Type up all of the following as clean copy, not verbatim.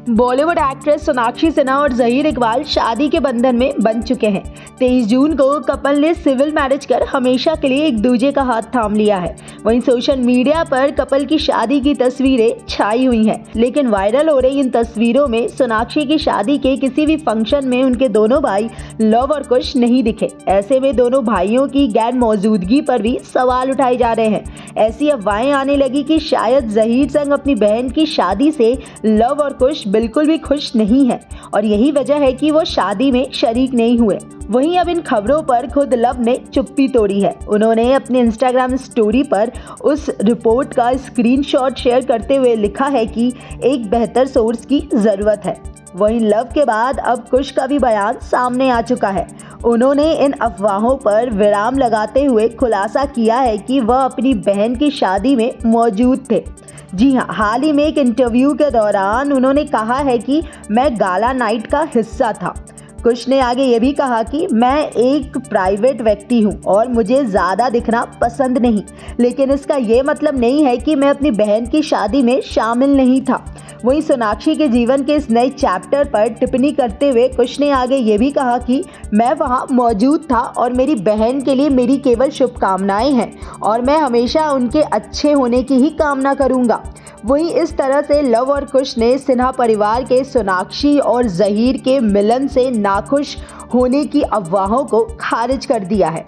Bollywood actress Sonakshi Sinha और जहीर इकबाल शादी के बंधन में बंध चुके हैं। 23 जून को कपल ने सिविल मैरिज कर हमेशा के लिए एक दूसरे का हाथ थाम लिया है। वहीं सोशल मीडिया पर कपल की शादी की तस्वीरें छाई हुई हैं, लेकिन वायरल हो रही इन तस्वीरों में सोनाक्षी की शादी के किसी भी फंक्शन में उनके दोनों भाई लव और कुश नहीं दिखे। ऐसे में दोनों भाइयों की गैर मौजूदगी पर भी सवाल उठाए जा रहे हैं। ऐसी अफवाहें आने लगी कि शायद जहीर संग अपनी बहन की शादी से लव और कुश बिल्कुल भी खुश नहीं है और यही वजह है कि वो शादी में शरीक नहीं हुए। वहीं अब इन खबरों पर खुद लव ने चुप्पी तोड़ी है। उन्होंने अपने इंस्टाग्राम स्टोरी पर उस रिपोर्ट का स्क्रीनशॉट शेयर करते हुए लिखा है कि एक बेहतर सोर्स की जरूरत है। वहीं लव के बाद अब कुश का भी बयान सामने आ चुका है। उन्होंने इन अफवाहों पर विराम लगाते हुए खुलासा किया है कि वह अपनी बहन की शादी में मौजूद थे। जी हाँ, हाल ही में एक इंटरव्यू के दौरान उन्होंने कहा है कि मैं गाला नाइट का हिस्सा था। कुश ने आगे ये भी कहा कि मैं एक प्राइवेट व्यक्ति हूँ और मुझे ज़्यादा दिखना पसंद नहीं, लेकिन इसका ये मतलब नहीं है कि मैं अपनी बहन की शादी में शामिल नहीं था। वहीं सोनाक्षी के जीवन के इस नए चैप्टर पर टिप्पणी करते हुए कुश ने आगे ये भी कहा कि मैं वहाँ मौजूद था और मेरी बहन के लिए मेरी केवल शुभकामनाएं हैं और मैं हमेशा उनके अच्छे होने की ही कामना करूँगा। वहीं इस तरह से लव और कुश ने सिन्हा परिवार के सोनाक्षी और जहीर के मिलन से नाखुश होने की अफवाहों को खारिज कर दिया है।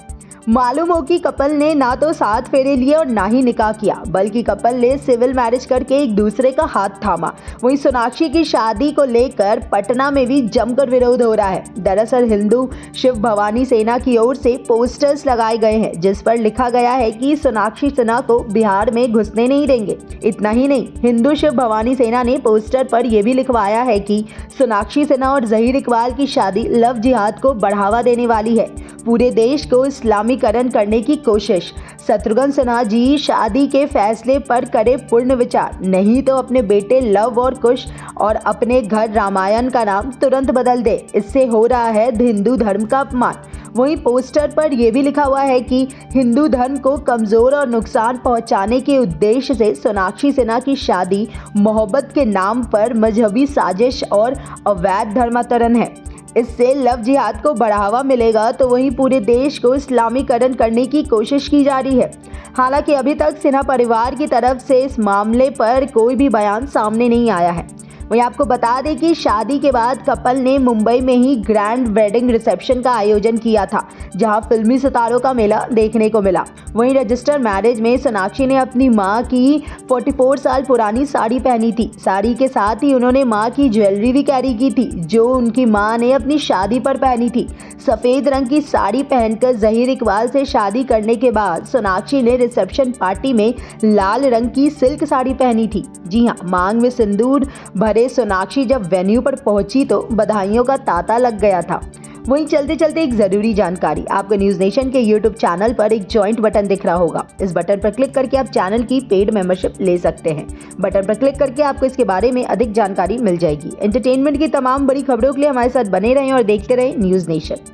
मालूम हो कि कपल ने ना तो 7 फेरे लिए और ना ही निकाह किया, बल्कि कपल ने सिविल मैरिज करके एक दूसरे का हाथ थामा। वहीं सोनाक्षी की शादी को लेकर पटना में भी जमकर विरोध हो रहा है। दरअसल हिंदू शिव भवानी सेना की ओर से पोस्टर्स लगाए गए हैं जिस पर लिखा गया है कि सोनाक्षी सिन्हा को बिहार में घुसने नहीं देंगे। इतना ही नहीं, हिंदू शिव भवानी सेना ने पोस्टर पर यह भी लिखवाया है कि सोनाक्षी सिन्हा और जहीर इकबाल की शादी लव जिहाद को बढ़ावा देने वाली है, पूरे देश को इस्लामीकरण करने की कोशिश। शत्रुघ्न सिन्हा जी शादी के फैसले पर करे पूर्ण विचार, नहीं तो अपने बेटे लव और कुश और अपने घर रामायण का नाम तुरंत बदल दे। इससे हो रहा है हिंदू धर्म का अपमान। वहीं पोस्टर पर यह भी लिखा हुआ है कि हिंदू धर्म को कमजोर और नुकसान पहुंचाने के उद्देश्य से सोनाक्षी सिन्हा की शादी मोहब्बत के नाम पर मजहबी साजिश और अवैध धर्मांतरण है। इससे लव जिहाद को बढ़ावा मिलेगा तो वहीं पूरे देश को इस्लामीकरण करने की कोशिश की जा रही है। हालांकि अभी तक सिन्हा परिवार की तरफ से इस मामले पर कोई भी बयान सामने नहीं आया है। वहीं आपको बता दें कि शादी के बाद कपल ने मुंबई में ही ग्रैंड वेडिंग रिसेप्शन का आयोजन किया था, जहां फिल्मी सितारों का मेला देखने को मिला। वहीं रजिस्टर मैरिज में सोनाक्षी ने अपनी मां की 44 साल पुरानी साड़ी पहनी थी। साड़ी के साथ ही उन्होंने मां की ज्वेलरी भी कैरी की थी, जो उनकी मां ने अपनी शादी पर पहनी थी। सफेद रंग की साड़ी पहनकर जहीर इकबाल से शादी करने के बाद सोनाक्षी ने रिसेप्शन पार्टी में लाल रंग की सिल्क साड़ी पहनी थी। जी हाँ, मांग में सिंदूर भरे सोनाक्षी जब वेन्यू पर पहुंची तो बधाइयों का तांता लग गया था। वहीं चलते चलते एक जरूरी जानकारी, आपको न्यूज नेशन के यूट्यूब चैनल पर एक ज्वाइंट बटन दिख रहा होगा। इस बटन पर क्लिक करके आप चैनल की पेड मेंबरशिप ले सकते हैं। बटन पर क्लिक करके आपको इसके बारे में अधिक जानकारी मिल जाएगी। एंटरटेनमेंट की तमाम बड़ी खबरों के लिए हमारे साथ बने रहें और देखते रहें news nation.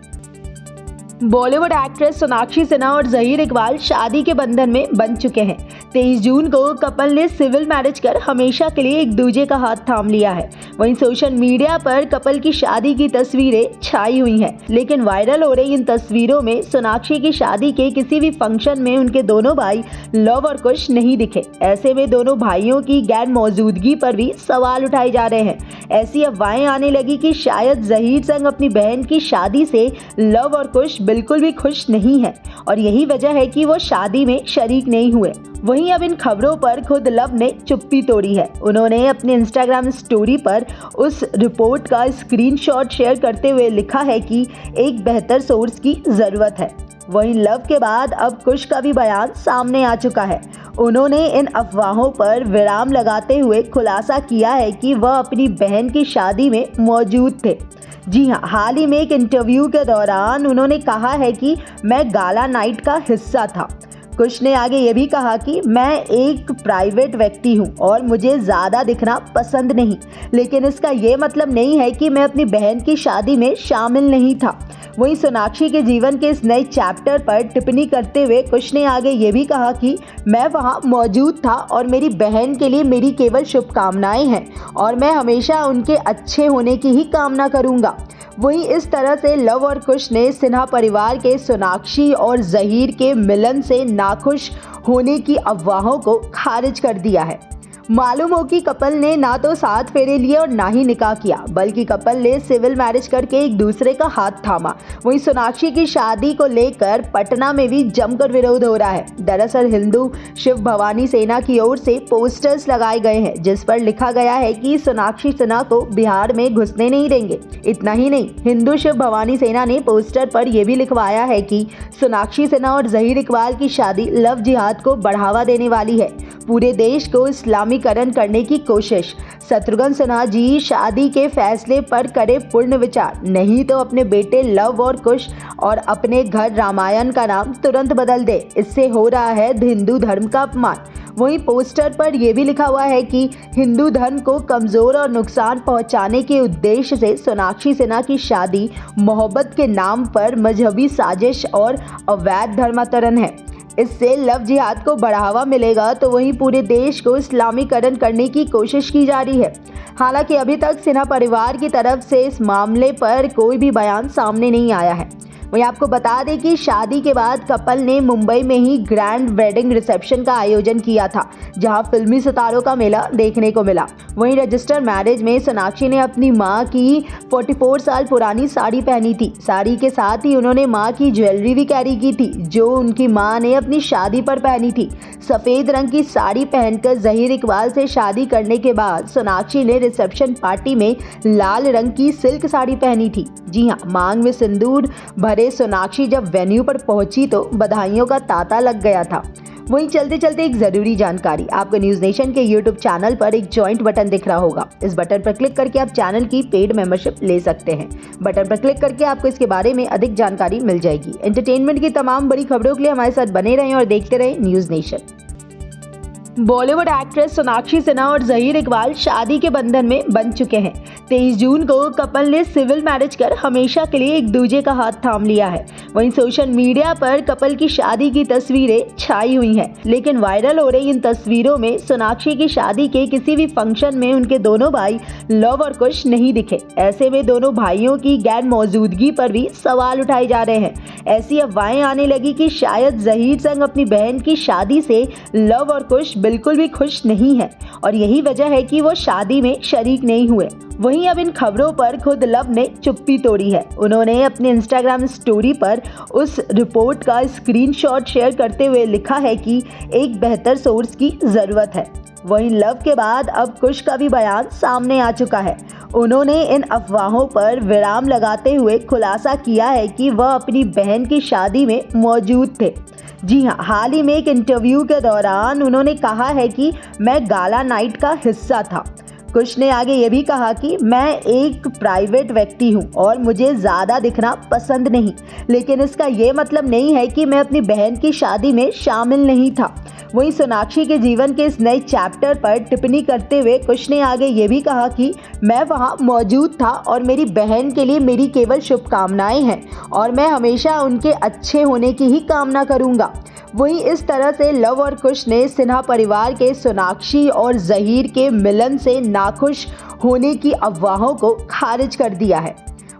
Bollywood actress Sonakshi Sinha और जहीर इकबाल शादी के बंधन में बंध चुके हैं। 23 जून को कपल ने सिविल मैरिज कर हमेशा के लिए एक दूसरे का हाथ थाम लिया है। वहीं सोशल मीडिया पर कपल की शादी की तस्वीरें छाई हुई हैं, लेकिन वायरल हो रही इन तस्वीरों में सोनाक्षी की शादी के किसी भी फंक्शन में उनके दोनों भाई लव और कुश नहीं दिखे। ऐसे में दोनों भाइयों की गैर मौजूदगी पर भी सवाल उठाए जा रहे हैं। ऐसी अफवाहें आने लगी कि शायद जहीर संग अपनी बहन की शादी से लव और कुश बिल्कुल भी खुश नहीं है और यही वजह है कि वो शादी में शरीक नहीं हुए। वहीं अब इन खबरों पर खुद लव ने चुप्पी तोड़ी है। उन्होंने अपने इंस्टाग्राम स्टोरी पर उस रिपोर्ट का स्क्रीनशॉट शेयर करते हुए लिखा है कि एक बेहतर सोर्स की जरूरत है। वहीं लव के बाद अब कुश का भी बयान सामने आ चुका है। उन्होंने इन अफवाहों पर विराम लगाते हुए खुलासा किया है कि वह अपनी बहन की शादी में मौजूद थे। जी हाँ, हाल ही में एक इंटरव्यू के दौरान उन्होंने कहा है कि मैं गाला नाइट का हिस्सा था। कुश ने आगे ये भी कहा कि मैं एक प्राइवेट व्यक्ति हूं और मुझे ज़्यादा दिखना पसंद नहीं, लेकिन इसका ये मतलब नहीं है कि मैं अपनी बहन की शादी में शामिल नहीं था। वहीं सोनाक्षी के जीवन के इस नए चैप्टर पर टिप्पणी करते हुए कुश ने आगे ये भी कहा कि मैं वहां मौजूद था और मेरी बहन के लिए मेरी केवल शुभकामनाएं हैं और मैं हमेशा उनके अच्छे होने की ही कामना करूंगा। वहीं इस तरह से लव और कुश ने सिन्हा परिवार के सोनाक्षी और जहीर के मिलन से नाखुश होने की अफवाहों को खारिज कर दिया है। मालूम हो कि कपल ने ना तो 7 फेरे लिए और ना ही निकाह किया, बल्कि कपल ने सिविल मैरिज करके एक दूसरे का हाथ थामा। वहीं सोनाक्षी की शादी को लेकर पटना में भी जमकर विरोध हो रहा है। दरअसल हिंदू शिव भवानी सेना की ओर से पोस्टर्स लगाए गए हैं जिस पर लिखा गया है कि सोनाक्षी सिन्हा को बिहार में घुसने नहीं देंगे। इतना ही नहीं, हिंदू शिव भवानी सेना ने पोस्टर पर यह भी लिखवाया है कि सोनाक्षी सिन्हा और जहीर इकबाल की शादी लव जिहाद को बढ़ावा देने वाली है, पूरे देश को इस्लामीकरण करने की कोशिश। शत्रुघ्न सिन्हा जी शादी के फैसले पर करे पूर्ण विचार, नहीं तो अपने बेटे लव और कुश और अपने घर रामायण का नाम तुरंत बदल दे। इससे हो रहा है हिंदू धर्म का अपमान। वहीं पोस्टर पर यह भी लिखा हुआ है कि हिंदू धर्म को कमजोर और नुकसान पहुंचाने के उद्देश्य से सोनाक्षी सिन्हा की शादी मोहब्बत के नाम पर मजहबी साजिश और अवैध धर्मांतरण है। इससे लव जिहाद को बढ़ावा मिलेगा तो वहीं पूरे देश को इस्लामीकरण करने की कोशिश की जा रही है। हालांकि अभी तक सिन्हा परिवार की तरफ से इस मामले पर कोई भी बयान सामने नहीं आया है। वहीं आपको बता दें कि शादी के बाद कपल ने मुंबई में ही ग्रैंड वेडिंग रिसेप्शन का आयोजन किया था, जहां फिल्मी सितारों का मेला देखने को मिला। वहीं रजिस्टर मैरिज में सोनाक्षी ने अपनी मां की 44 साल पुरानी साड़ी पहनी थी। साड़ी के साथ ही उन्होंने मां की ज्वेलरी भी कैरी की थी, जो उनकी मां ने अपनी शादी पर पहनी थी। सफेद रंग की साड़ी पहनकर जहीर इकबाल से शादी करने के बाद सोनाक्षी ने रिसेप्शन पार्टी में लाल रंग की सिल्क साड़ी पहनी थी। जी हाँ, मांग में सिंदूर भरे सोनाक्षी जब वेन्यू पर पहुंची तो बधाइयों का तांता लग गया था। वहीं चलते चलते एक जरूरी जानकारी, आपको न्यूज नेशन के यूट्यूब चैनल पर एक ज्वाइंट बटन दिख रहा होगा। इस बटन पर क्लिक करके आप चैनल की पेड मेंबरशिप ले सकते हैं। बटन पर क्लिक करके आपको इसके बारे में अधिक जानकारी मिल जाएगी। एंटरटेनमेंट की तमाम बड़ी खबरों के लिए हमारे साथ बने रहें और देखते रहें news nation. Bollywood actress Sonakshi Sinha और जहीर इकबाल शादी के बंधन में बंध चुके हैं। 23 जून को कपल ने सिविल मैरिज कर हमेशा के लिए एक दूसरे का हाथ थाम लिया है। वहीं सोशल मीडिया पर कपल की शादी की तस्वीरें छाई हुई हैं, लेकिन वायरल हो रही इन तस्वीरों में सोनाक्षी की शादी के किसी भी फंक्शन में उनके दोनों भाई लव और कुश नहीं दिखे। ऐसे में दोनों भाइयों की गैर मौजूदगी पर भी सवाल उठाए जा रहे हैं। ऐसी अफवाहें आने लगी कि शायद जहीर संग अपनी बहन की शादी से लव और कुश बिल्कुल भी खुश नहीं है और यही वजह है कि वो शादी में शरीक नहीं हुए। वहीं अब इन खबरों पर खुद लव ने चुप्पी तोड़ी है। उन्होंने अपने इंस्टाग्राम स्टोरी पर उस रिपोर्ट का स्क्रीनशॉट शेयर करते हुए लिखा है कि एक बेहतर सोर्स की जरूरत है। वहीं लव के बाद अब कुश का भी बयान सामने आ चुका है। उन्होंने इन अफवाहों पर विराम लगाते हुए खुलासा किया है कि वह अपनी बहन की शादी में मौजूद थे। जी हाँ, हाल ही में एक इंटरव्यू के दौरान उन्होंने कहा है कि मैं गाला नाइट का हिस्सा था। कुश ने आगे ये भी कहा कि मैं एक प्राइवेट व्यक्ति हूँ और मुझे ज़्यादा दिखना पसंद नहीं, लेकिन इसका ये मतलब नहीं है कि मैं अपनी बहन की शादी में शामिल नहीं था। वहीं सोनाक्षी के जीवन के इस नए चैप्टर पर टिप्पणी करते हुए कुश ने आगे ये भी कहा कि मैं वहां मौजूद था और मेरी बहन के लिए मेरी केवल शुभकामनाएं हैं और मैं हमेशा उनके अच्छे होने की ही कामना करूंगा। वहीं इस तरह से लव और कुश ने सिन्हा परिवार के सोनाक्षी और जहीर के मिलन से नाखुश होने की अफवाहों को खारिज कर दिया है।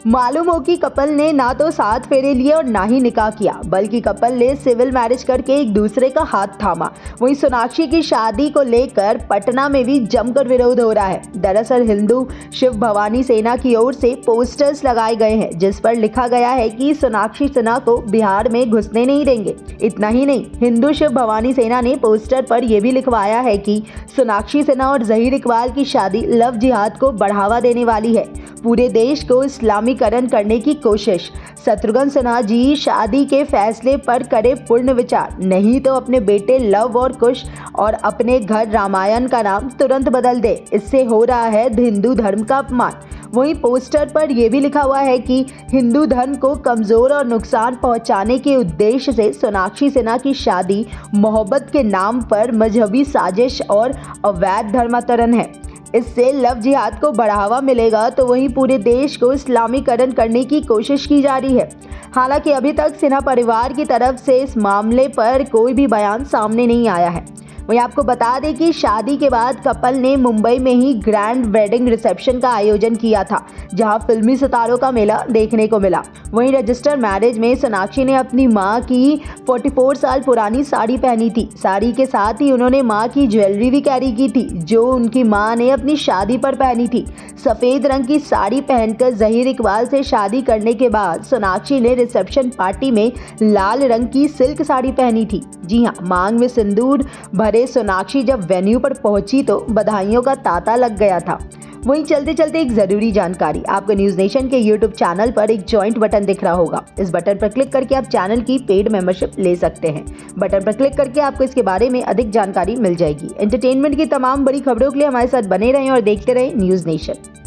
मालूम हो कि कपल ने ना तो 7 फेरे लिए और ना ही निकाह किया, बल्कि कपल ने सिविल मैरिज करके एक दूसरे का हाथ थामा। वहीं सोनाक्षी की शादी को लेकर पटना में भी जमकर विरोध हो रहा है। दरअसल हिंदू शिव भवानी सेना की ओर से पोस्टर्स लगाए गए हैं जिस पर लिखा गया है कि सोनाक्षी सिन्हा को बिहार में घुसने नहीं देंगे। इतना ही नहीं, हिंदू शिव भवानी सेना ने पोस्टर पर यह भी लिखवाया है कि सोनाक्षी सिन्हा और जहीर इकबाल की शादी लव जिहाद को बढ़ावा देने वाली है, पूरे देश को इस्लामीकरण करने की कोशिश। शत्रुघ्न सिन्हा जी शादी के फैसले पर करे पूर्ण विचार, नहीं तो अपने बेटे लव और कुश और अपने घर रामायण का नाम तुरंत बदल दे। इससे हो रहा है हिंदू धर्म का अपमान। वहीं पोस्टर पर यह भी लिखा हुआ है कि हिंदू धर्म को कमजोर और नुकसान पहुंचाने के उद्देश्य से सोनाक्षी सिन्हा की शादी मोहब्बत के नाम पर मजहबी साजिश और अवैध धर्मांतरण है। इससे लव जिहाद को बढ़ावा मिलेगा तो वहीं पूरे देश को इस्लामीकरण करने की कोशिश की जा रही है। हालांकि अभी तक सिन्हा परिवार की तरफ से इस मामले पर कोई भी बयान सामने नहीं आया है। वहीं आपको बता दें कि शादी के बाद कपल ने मुंबई में ही ग्रैंड वेडिंग रिसेप्शन का आयोजन किया था, जहां फिल्मी सितारों का मेला देखने को मिला। वहीं रजिस्टर मैरिज में सोनाक्षी ने अपनी मां की 44 साल पुरानी साड़ी पहनी थी। साड़ी के साथ ही उन्होंने मां की ज्वेलरी भी कैरी की थी, जो उनकी मां ने अपनी शादी पर पहनी थी। सफेद रंग की साड़ी पहनकर जहीर इकबाल से शादी करने के बाद सोनाक्षी ने रिसेप्शन पार्टी में लाल रंग की सिल्क साड़ी पहनी थी। जी हाँ, मांग में सिंदूर भरे सोनाक्षी जब वेन्यू पर पहुंची तो बधाइयों का तांता लग गया था। वहीं चलते चलते एक जरूरी जानकारी, आपको न्यूज नेशन के यूट्यूब चैनल पर एक जॉइंट बटन दिख रहा होगा। इस बटन पर क्लिक करके आप चैनल की पेड मेंबरशिप ले सकते हैं। बटन पर क्लिक करके आपको इसके बारे में अधिक जानकारी मिल जाएगी। एंटरटेनमेंट की तमाम बड़ी खबरों के लिए हमारे साथ बने रहें और देखते रहें न्यूज नेशन।